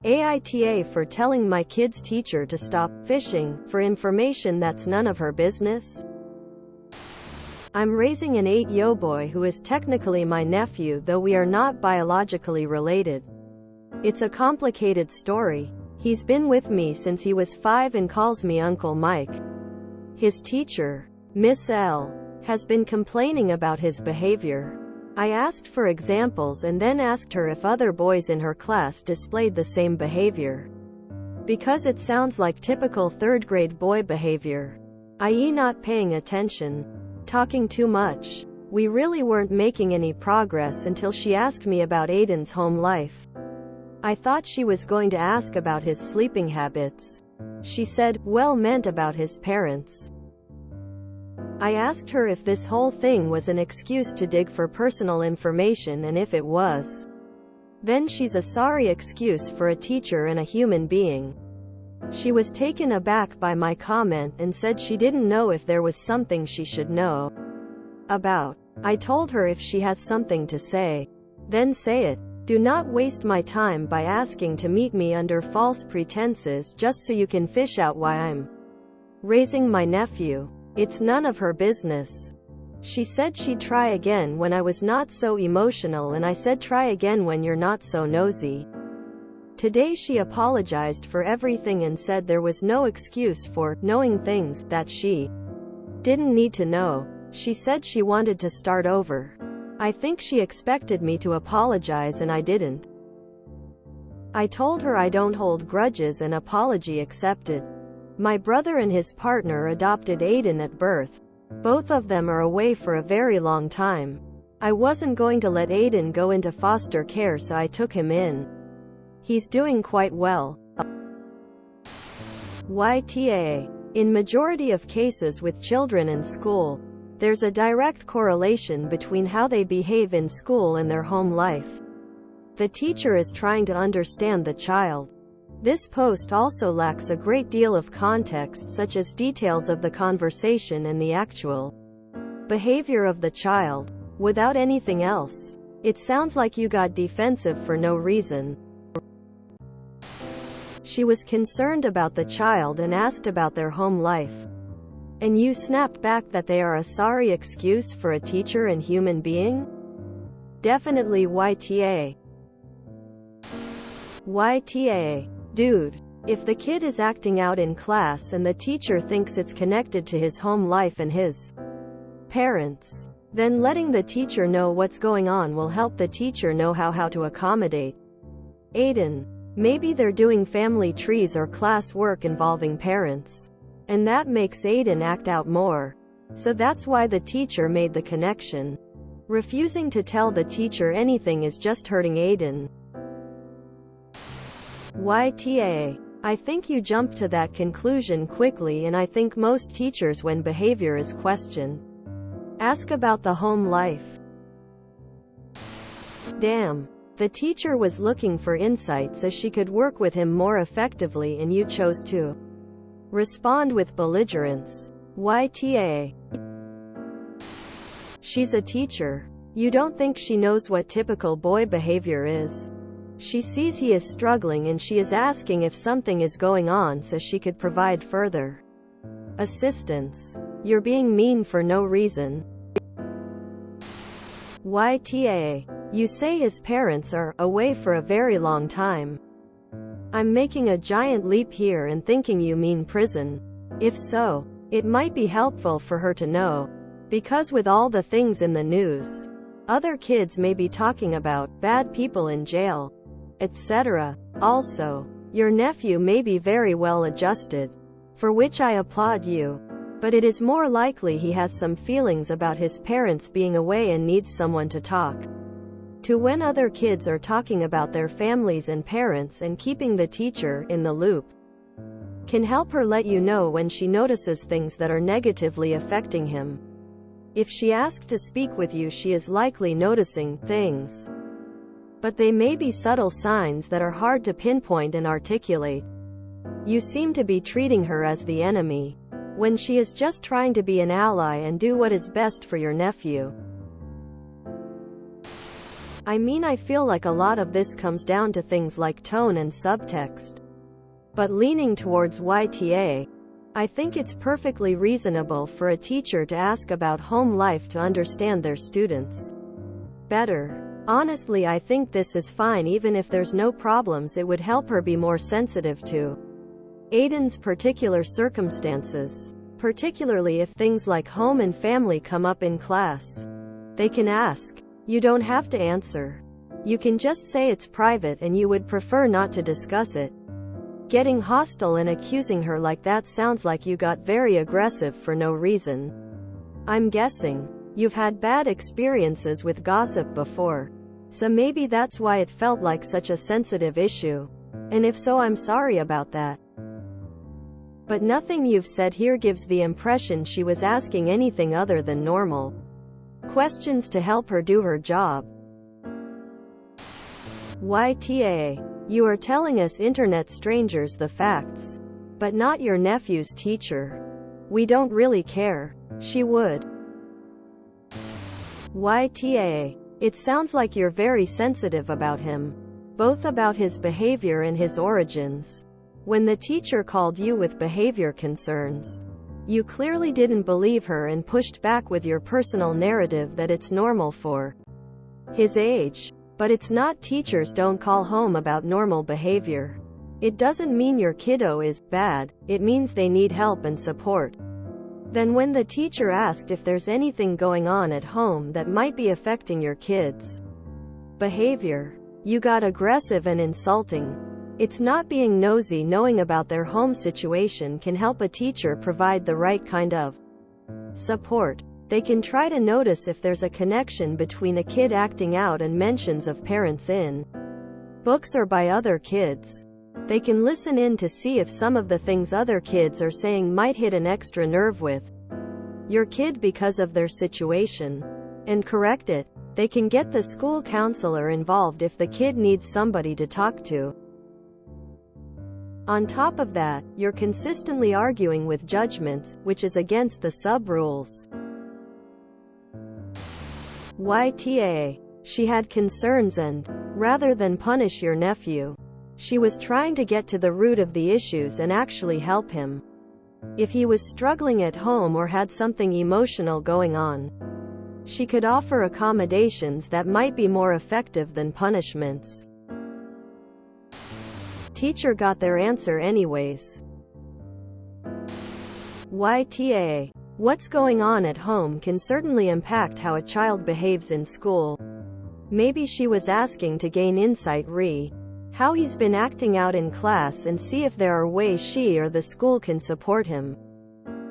AITA for telling my kid's teacher to stop fishing for information that's none of her business. I'm raising an 8-year boy who is technically my nephew, though we are not biologically related. It's a complicated story. He's been with me since he was 5 and calls me Uncle Mike. His teacher, Miss L, has been complaining about his behavior. I asked for examples and then asked her if other boys in her class displayed the same behavior. Because it sounds like typical third-grade boy behavior, i.e. not paying attention, talking too much. We really weren't making any progress until she asked me about Aiden's home life. I thought she was going to ask about his sleeping habits. She said, well meant about his parents. I asked her if this whole thing was an excuse to dig for personal information, and if it was, then she's a sorry excuse for a teacher and a human being. She was taken aback by my comment and said she didn't know if there was something she should know about. I told her if she has something to say, then say it. Do not waste my time by asking to meet me under false pretenses just so you can fish out why I'm raising my nephew. It's none of her business. She said she'd try again when I was not so emotional, and I said try again when you're not so nosy. Today she apologized for everything and said there was no excuse for knowing things that she didn't need to know. She said she wanted to start over. I think she expected me to apologize and I didn't. I told her I don't hold grudges and apology accepted. My brother and his partner adopted Aiden at birth. Both of them are away for a very long time. I wasn't going to let Aiden go into foster care, so I took him in. He's doing quite well. YTA. In majority of cases with children in school, there's a direct correlation between how they behave in school and their home life. The teacher is trying to understand the child. This post also lacks a great deal of context, such as details of the conversation and the actual behavior of the child. Without anything else, it sounds like you got defensive for no reason. She was concerned about the child and asked about their home life. And you snapped back that they are a sorry excuse for a teacher and human being? Definitely YTA. YTA. Dude. If the kid is acting out in class and the teacher thinks it's connected to his home life and his parents, then letting the teacher know what's going on will help the teacher know how to accommodate Aiden. Maybe they're doing family trees or class work involving parents, and that makes Aiden act out more. So that's why the teacher made the connection. Refusing to tell the teacher anything is just hurting Aiden. YTA. I think you jumped to that conclusion quickly, and I think most teachers, when behavior is questioned, ask about the home life. Damn. The teacher was looking for insight so she could work with him more effectively, and you chose to respond with belligerence. YTA. She's a teacher. You don't think she knows what typical boy behavior is? She sees he is struggling and she is asking if something is going on so she could provide further assistance. You're being mean for no reason. YTA. You say his parents are away for a very long time. I'm making a giant leap here and thinking you mean prison. If so, it might be helpful for her to know. Because with all the things in the news, other kids may be talking about bad people in jail, etc. Also, your nephew may be very well adjusted, for which I applaud you. But it is more likely he has some feelings about his parents being away and needs someone to talk to when other kids are talking about their families and parents, and keeping the teacher in the loop can help her let you know when she notices things that are negatively affecting him. If she asked to speak with you, she is likely noticing things, but they may be subtle signs that are hard to pinpoint and articulate. You seem to be treating her as the enemy, when she is just trying to be an ally and do what is best for your nephew. I mean, I feel like a lot of this comes down to things like tone and subtext. But leaning towards YTA, I think it's perfectly reasonable for a teacher to ask about home life to understand their students better. Honestly, I think this is fine. Even if there's no problems, it would help her be more sensitive to Aiden's particular circumstances, particularly if things like home and family come up in class. They can ask. You don't have to answer. You can just say it's private and you would prefer not to discuss it. Getting hostile and accusing her like that sounds like you got very aggressive for no reason. I'm guessing you've had bad experiences with gossip before, so maybe that's why it felt like such a sensitive issue. And if so, I'm sorry about that. But nothing you've said here gives the impression she was asking anything other than normal questions to help her do her job. YTA. You are telling us internet strangers the facts, but not your nephew's teacher. We don't really care. She would. YTA. It sounds like you're very sensitive about him, both about his behavior and his origins. When the teacher called you with behavior concerns, you clearly didn't believe her and pushed back with your personal narrative that it's normal for his age. But it's not. Teachers don't call home about normal behavior. It doesn't mean your kiddo is bad, it means they need help and support. Then when the teacher asked if there's anything going on at home that might be affecting your kid's behavior, you got aggressive and insulting. It's not being nosy. Knowing about their home situation can help a teacher provide the right kind of support. They can try to notice if there's a connection between a kid acting out and mentions of parents in books or by other kids. They can listen in to see if some of the things other kids are saying might hit an extra nerve with your kid because of their situation, and correct it. They can get the school counselor involved if the kid needs somebody to talk to. On top of that, you're consistently arguing with judgments, which is against the sub-rules. YTA. She had concerns and, rather than punish your nephew, she was trying to get to the root of the issues and actually help him. If he was struggling at home or had something emotional going on, she could offer accommodations that might be more effective than punishments. Teacher got their answer anyways. YTA. What's going on at home can certainly impact how a child behaves in school. Maybe she was asking to gain insight re how he's been acting out in class and see if there are ways she or the school can support him.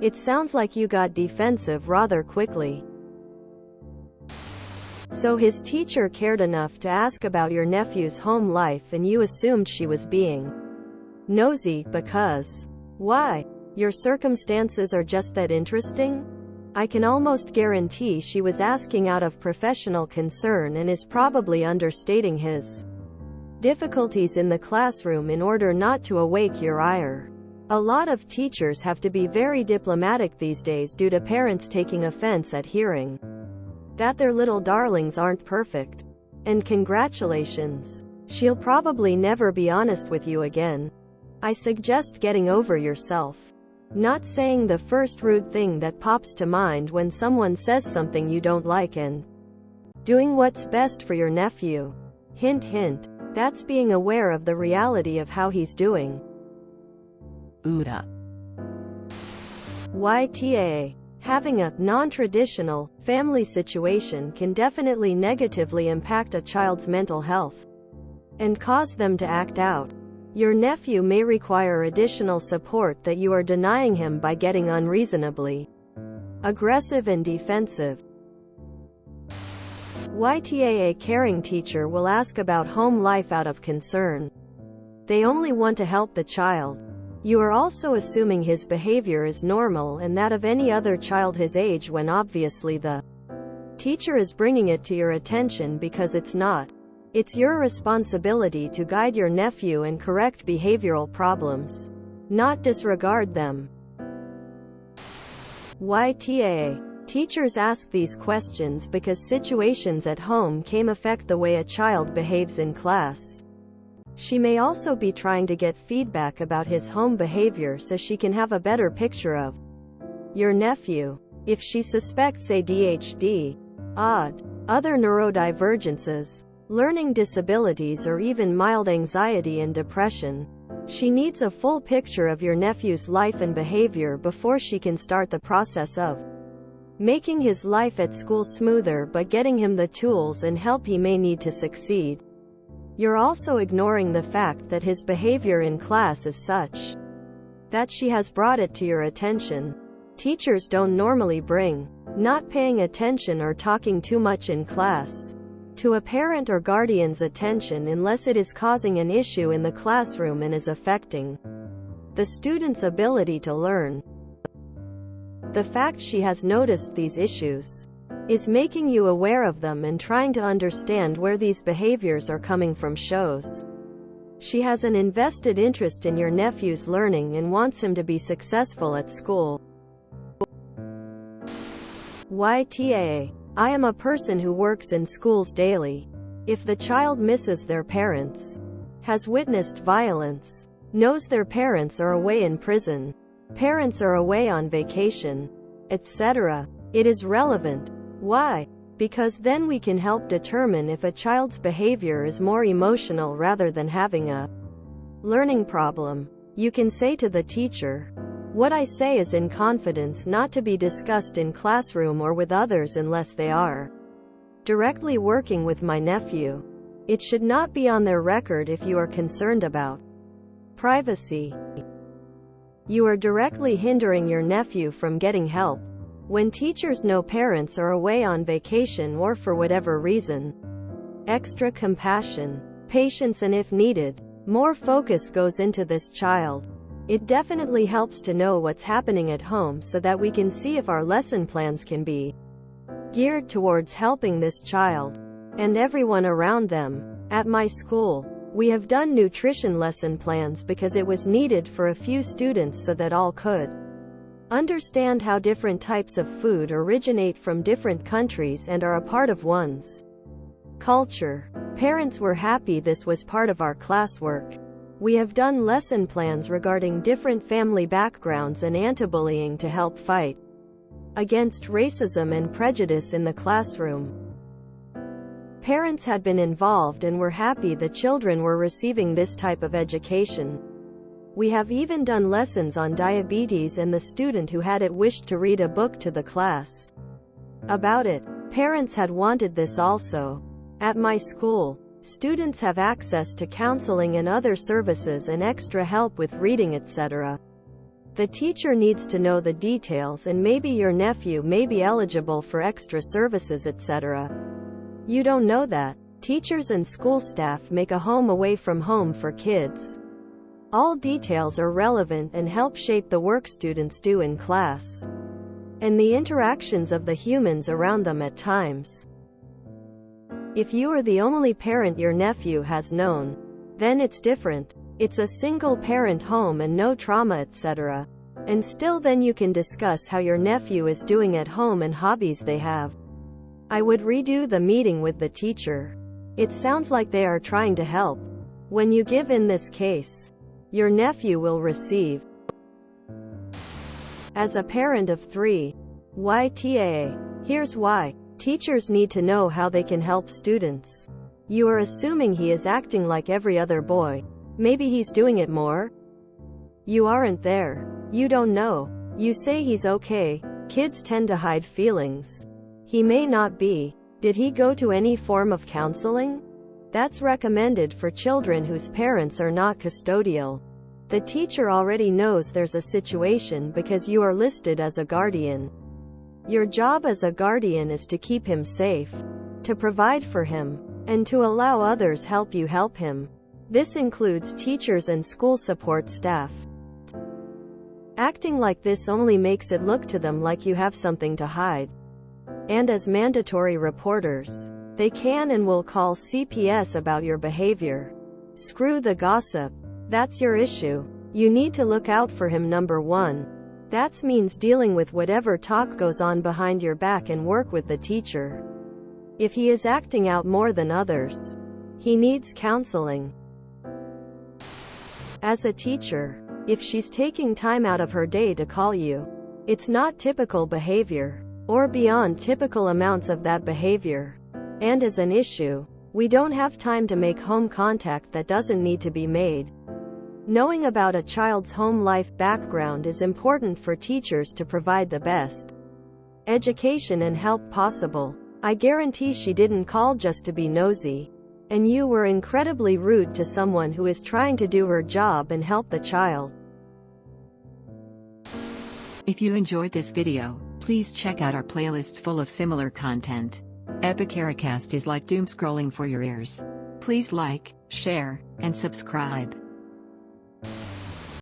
It sounds like you got defensive rather quickly. So his teacher cared enough to ask about your nephew's home life and you assumed she was being nosy because why? Your circumstances are just that interesting? I can almost guarantee she was asking out of professional concern and is probably understating his difficulties in the classroom in order not to awake your ire. A lot of teachers have to be very diplomatic these days due to parents taking offense at hearing that their little darlings aren't perfect. And congratulations. She'll probably never be honest with you again. I suggest getting over yourself. Not saying the first rude thing that pops to mind when someone says something you don't like and doing what's best for your nephew. Hint hint. That's being aware of the reality of how he's doing. AITA. YTA. Having a non-traditional family situation can definitely negatively impact a child's mental health and cause them to act out. Your nephew may require additional support that you are denying him by getting unreasonably aggressive and defensive. YTA. A caring teacher will ask about home life out of concern. They only want to help the child. You are also assuming his behavior is normal and that of any other child his age when obviously the teacher is bringing it to your attention because it's not. It's your responsibility to guide your nephew and correct behavioral problems, not disregard them. YTA. Teachers ask these questions because situations at home can affect the way a child behaves in class. She may also be trying to get feedback about his home behavior so she can have a better picture of your nephew. If she suspects ADHD, other neurodivergences, learning disabilities, or even mild anxiety and depression, she needs a full picture of your nephew's life and behavior before she can start the process of making his life at school smoother by getting him the tools and help he may need to succeed. You're also ignoring the fact that his behavior in class is such that she has brought it to your attention. Teachers don't normally bring not paying attention or talking too much in class to a parent or guardian's attention unless it is causing an issue in the classroom and is affecting the student's ability to learn. The fact she has noticed these issues is making you aware of them and trying to understand where these behaviors are coming from shows she has an invested interest in your nephew's learning and wants him to be successful at school. AITA. I am a person who works in schools daily. If the child misses their parents, has witnessed violence, knows their parents are away in prison, parents are away on vacation, etc., it is relevant. Why? Because then we can help determine if a child's behavior is more emotional rather than having a learning problem. You can say to the teacher, "What I say is in confidence, not to be discussed in classroom or with others unless they are directly working with my nephew. It should not be on their record if you are concerned about privacy. You are directly hindering your nephew from getting help. When teachers know parents are away on vacation or for whatever reason, extra compassion, patience, and if needed, more focus goes into this child. It definitely helps to know what's happening at home so that we can see if our lesson plans can be geared towards helping this child and everyone around them. At my school, we have done nutrition lesson plans because it was needed for a few students so that all could understand how different types of food originate from different countries and are a part of one's culture. Parents were happy this was part of our classwork. We have done lesson plans regarding different family backgrounds and anti-bullying to help fight against racism and prejudice in the classroom. Parents had been involved and were happy the children were receiving this type of education. We have even done lessons on diabetes, and the student who had it wished to read a book to the class about it. Parents had wanted this also. At my school, students have access to counseling and other services and extra help with reading, etc. The teacher needs to know the details, and maybe your nephew may be eligible for extra services, etc. You don't know that. Teachers and school staff make a home away from home for kids. All details are relevant and help shape the work students do in class and the interactions of the humans around them at times. If you are the only parent your nephew has known, then it's different. It's a single-parent home and no trauma, etc. And still then you can discuss how your nephew is doing at home and hobbies they have. I would redo the meeting with the teacher. It sounds like they are trying to help. When you give in this case, your nephew will receive. As a parent of 3, AITA. Here's why. Teachers need to know how they can help students. You are assuming he is acting like every other boy. Maybe he's doing it more. You aren't there. You don't know. You say he's okay. Kids tend to hide feelings. He may not be. Did he go to any form of counseling? That's recommended for children whose parents are not custodial. The teacher already knows there's a situation because you are listed as a guardian. Your job as a guardian is to keep him safe, to provide for him, and to allow others help you help him. This includes teachers and school support staff. Acting like this only makes it look to them like you have something to hide. And as mandatory reporters, they can and will call CPS about your behavior. Screw the gossip. That's your issue. You need to look out for him. Number 1. That means dealing with whatever talk goes on behind your back and work with the teacher. If he is acting out more than others, he needs counseling. As a teacher, if she's taking time out of her day to call you, it's not typical behavior, or beyond typical amounts of that behavior. And as an issue, we don't have time to make home contact that doesn't need to be made. Knowing about a child's home life background is important for teachers to provide the best education and help possible. I guarantee she didn't call just to be nosy, and you were incredibly rude to someone who is trying to do her job and help the child. If you enjoyed this video, please check out our playlists full of similar content. AmITheAsshole is like doom scrolling for your ears. Please like, share, and subscribe.